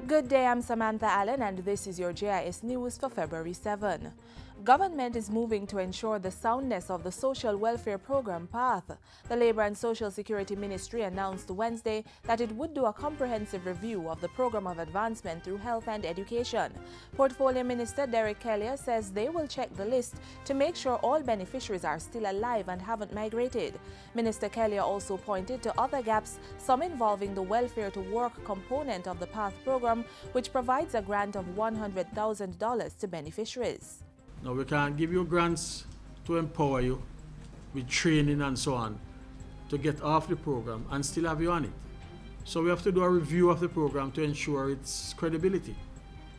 Good day, I'm Samantha Allen and this is your Jis News for February 7. Government is moving to ensure the soundness of the social welfare program path. The Labour and Social Security Ministry announced Wednesday that it would do a comprehensive review of the program of advancement through health and education. Portfolio Minister Derek Kelly says they will check the list to make sure all beneficiaries are still alive and haven't migrated. Minister Kelly also pointed to other gaps, some involving the welfare to work component of the PATH program, which provides a grant of $100,000 to beneficiaries. Now, we can't give you grants to empower you with training and so on to get off the program and still have you on it. So we have to do a review of the program to ensure its credibility.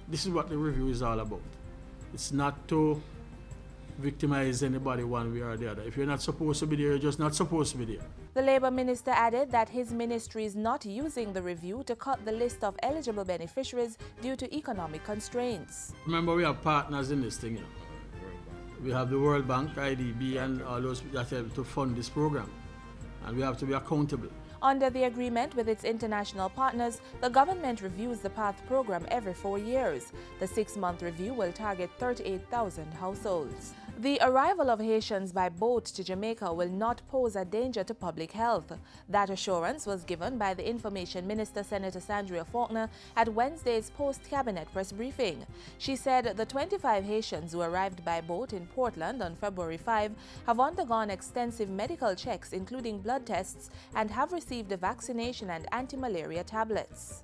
This is what the review is all about. It's not to victimize anybody one way or the other. If you're not supposed to be there, you're just not supposed to be there. The Labour Minister added that his ministry is not using the review to cut the list of eligible beneficiaries due to economic constraints. Remember, we have partners in this thing. You know. We have the World Bank, IDB, and all those that help to fund this program. And we have to be accountable. Under the agreement with its international partners, the government reviews the PATH program every 4 years. The 6-month review will target 38,000 households. The arrival of Haitians by boat to Jamaica will not pose a danger to public health. That assurance was given by the Information Minister, Senator Sandria Faulkner, at Wednesday's post-cabinet press briefing. She said the 25 Haitians who arrived by boat in Portland on February 5 have undergone extensive medical checks, including blood tests, and have received the vaccination and anti-malaria tablets.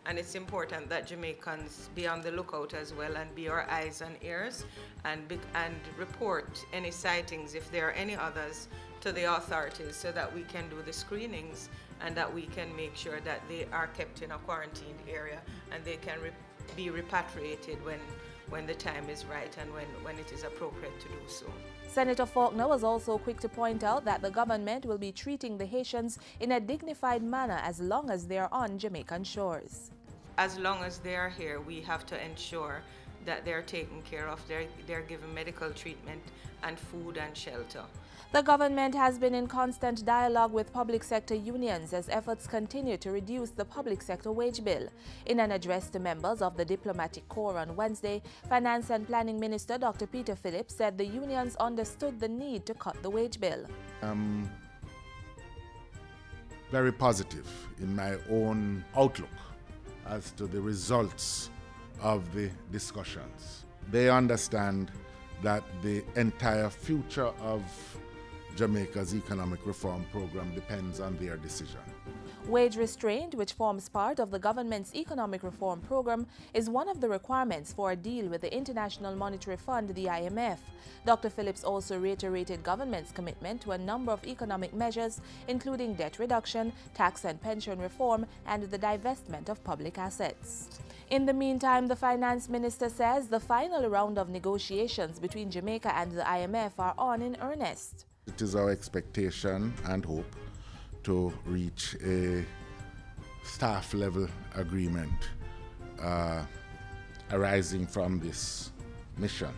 And it's important that Jamaicans be on the lookout as well and be our eyes and ears and report any sightings, if there are any others, to the authorities so that we can do the screenings and that we can make sure that they are kept in a quarantined area and they can be repatriated when the time is right and when it is appropriate to do so. Senator Faulkner was also quick to point out that the government will be treating the Haitians in a dignified manner as long as they are on Jamaican shores. As long as they are here, we have to ensure that they're taken care of, they're given medical treatment and food and shelter. The government has been in constant dialogue with public sector unions as efforts continue to reduce the public sector wage bill. In an address to members of the diplomatic corps on Wednesday, Finance and Planning Minister Dr. Peter Phillips said the unions understood the need to cut the wage bill. I'm very positive in my own outlook as to the results of the discussions. They understand that the entire future of Jamaica's economic reform program depends on their decision. Wage restraint, which forms part of the government's economic reform program, is one of the requirements for a deal with the International Monetary Fund, the IMF. Dr. Phillips also reiterated government's commitment to a number of economic measures, including debt reduction, tax and pension reform, and the divestment of public assets. In the meantime, the finance minister says the final round of negotiations between Jamaica and the IMF are on in earnest. It is our expectation and hope to reach a staff-level agreement arising from this mission.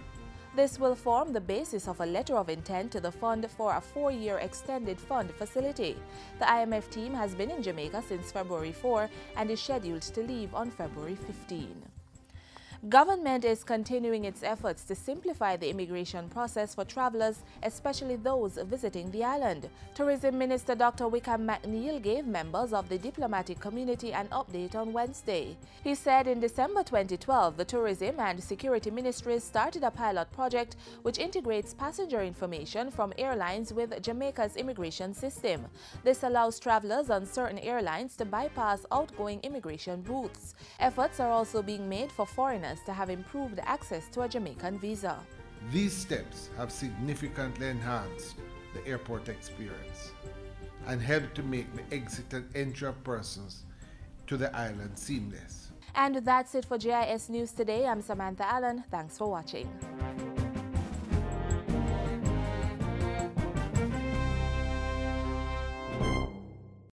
This will form the basis of a letter of intent to the fund for a 4-year extended fund facility. The IMF team has been in Jamaica since February 4 and is scheduled to leave on February 15. Government is continuing its efforts to simplify the immigration process for travelers, especially those visiting the island. Tourism Minister Dr. Wickham McNeil gave members of the diplomatic community an update on Wednesday. He said in December 2012, the Tourism and Security Ministries started a pilot project which integrates passenger information from airlines with Jamaica's immigration system. This allows travelers on certain airlines to bypass outgoing immigration booths. Efforts are also being made for foreigners to have improved access to a Jamaican visa. These steps have significantly enhanced the airport experience and helped to make the exit and entry of persons to the island seamless. And that's it for JIS News today. I'm Samantha Allen. Thanks for watching.